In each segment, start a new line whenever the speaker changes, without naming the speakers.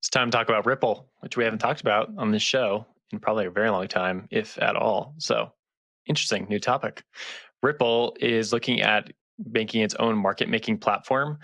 It's time to talk about Ripple, which we haven't talked about on this show in probably a very long time, if at all. So, interesting new topic. Ripple is looking at making its own market making platform.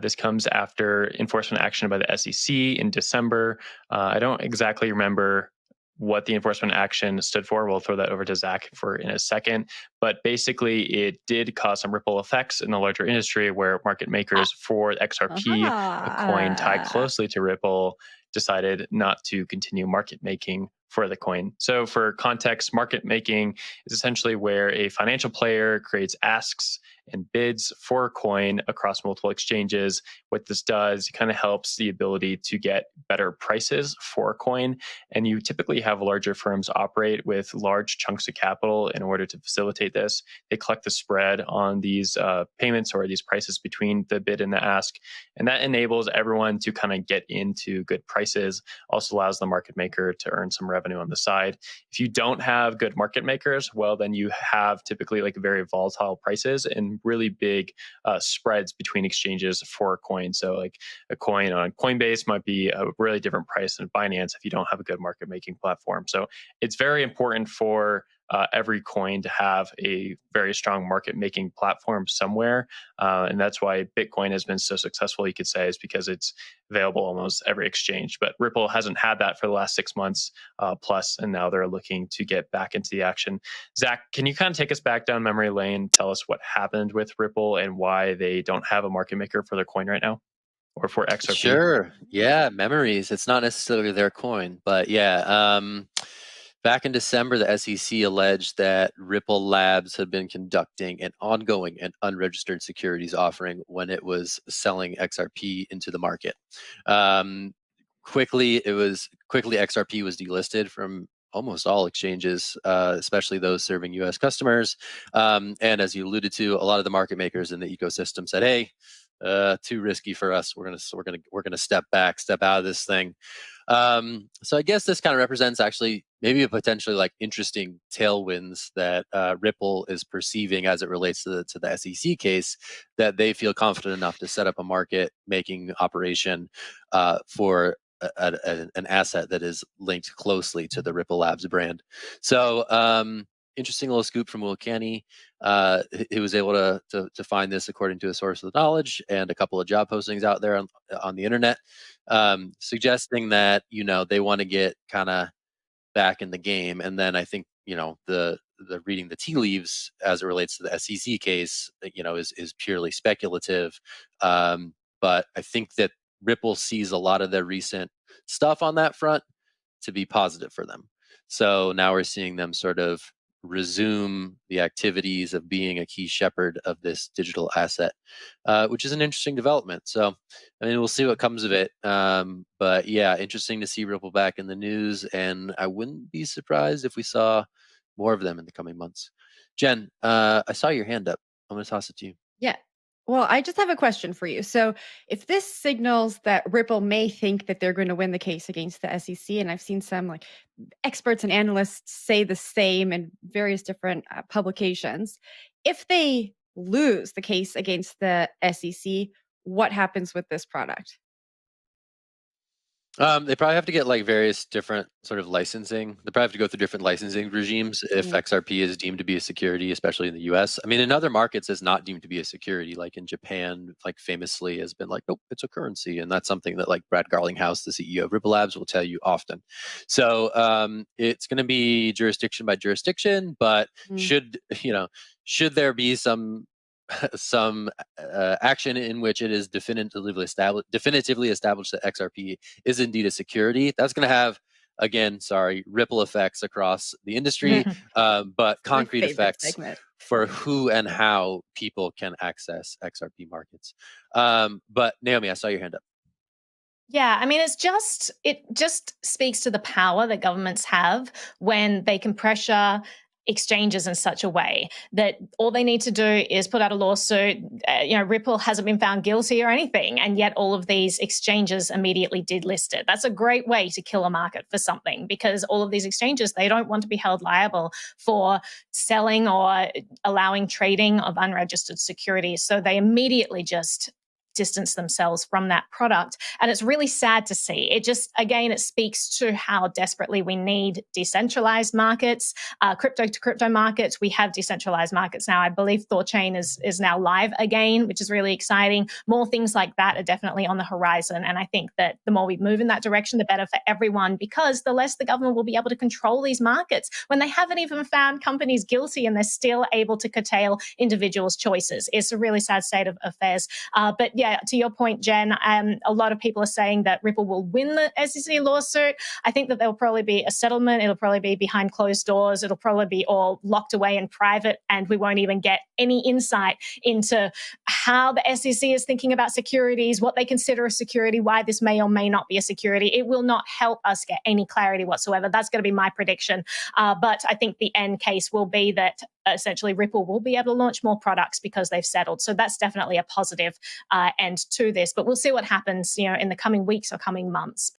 This comes after enforcement action by the SEC in December. I don't exactly remember what the enforcement action stood for. We'll throw that over to Zach for in a second. But basically, it did cause some ripple effects in the larger industry where market makers for XRP, a coin tied closely to Ripple, decided not to continue market making for the coin. So for context, market making is essentially where a financial player creates asks and bids for a coin across multiple exchanges. What this does, it kind of helps the ability to get better prices for a coin. And you typically have larger firms operate with large chunks of capital in order to facilitate this. They collect the spread on these payments or these prices between the bid and the ask. And that enables everyone to kind of get into good prices, also allows the market maker to earn some revenue on the side. If you don't have good market makers, well, then you have typically like very volatile prices and really big spreads between exchanges for a coin. So like a coin on Coinbase might be a really different price than Binance if you don't have a good market making platform. So it's very important for every coin to have a very strong market making platform somewhere. And that's why Bitcoin has been so successful, you could say, is because it's available almost every exchange. But Ripple hasn't had that for the last 6 months plus, and now they're looking to get back into the action. Zach, can you kind of take us back down memory lane, tell us what happened with Ripple and why they don't have a market maker for their coin right now? Or for XRP?
Sure. Yeah, memories. It's not necessarily their coin, but yeah. Back in December, the SEC alleged that Ripple Labs had been conducting an ongoing and unregistered securities offering when it was selling XRP into the market. Quickly, XRP was delisted from almost all exchanges, especially those serving U.S. customers. And as you alluded to, a lot of the market makers in the ecosystem said, "Hey, too risky for us. We're gonna step back, step out of this thing." So I guess this kind of represents actually maybe a potentially like interesting tailwinds that Ripple is perceiving as it relates to the SEC case, that they feel confident enough to set up a market making operation for an asset that is linked closely to the Ripple Labs brand. So interesting little scoop from Will Canny. He was able to find this according to a source of knowledge and a couple of job postings out there on the internet, suggesting that they want to get kind of back in the game. And then I think the reading the tea leaves as it relates to the SEC case, is purely speculative. But I think that Ripple sees a lot of their recent stuff on that front to be positive for them. So now we're seeing them sort of resume the activities of being a key shepherd of this digital asset, which is an interesting development. So, I mean, we'll see what comes of it. But yeah, interesting to see Ripple back in the news, and I wouldn't be surprised if we saw more of them in the coming months. Jen, I saw your hand up. I'm going to toss it to you.
Yeah. Well, I just have a question for you. So if this signals that Ripple may think that they're going to win the case against the SEC, and I've seen some like experts and analysts say the same in various different publications, if they lose the case against the SEC, what happens with this product?
They probably have to get like various different sort of licensing. They probably have to go through different licensing regimes if XRP is deemed to be a security, especially in the US. I mean, in other markets, it's not deemed to be a security. Like in Japan, like famously has been like, nope, it's a currency. And that's something that like Brad Garlinghouse, the CEO of Ripple Labs, will tell you often. So it's going to be jurisdiction by jurisdiction, but should there be some action in which it is definitively established that XRP is indeed a security, that's going to have, again, ripple effects across the industry, but concrete effects for who and how people can access XRP markets. But Naomi, I saw your hand up.
Yeah, I mean, it just speaks to the power that governments have when they can pressure exchanges in such a way that all they need to do is put out a lawsuit. Ripple hasn't been found guilty or anything, and yet all of these exchanges immediately delist it. That's a great way to kill a market for something, because all of these exchanges, they don't want to be held liable for selling or allowing trading of unregistered securities. So they immediately just distance themselves from that product. And it's really sad to see. It just, again, it speaks to how desperately we need decentralized markets, crypto to crypto markets. We have decentralized markets now. I believe ThorChain is now live again, which is really exciting. More things like that are definitely on the horizon. And I think that the more we move in that direction, the better for everyone, because the less the government will be able to control these markets when they haven't even found companies guilty and they're still able to curtail individuals' choices. It's a really sad state of affairs. But yeah, to your point, Jen, a lot of people are saying that Ripple will win the SEC lawsuit. I think that there will probably be a settlement. It'll probably be behind closed doors. It'll probably be all locked away in private, and we won't even get any insight into how the SEC is thinking about securities, what they consider a security, why this may or may not be a security. It will not help us get any clarity whatsoever. That's going to be my prediction. But I think the end case will be that essentially Ripple will be able to launch more products because they've settled. So that's definitely a positive end to this. But we'll see what happens, in the coming weeks or coming months.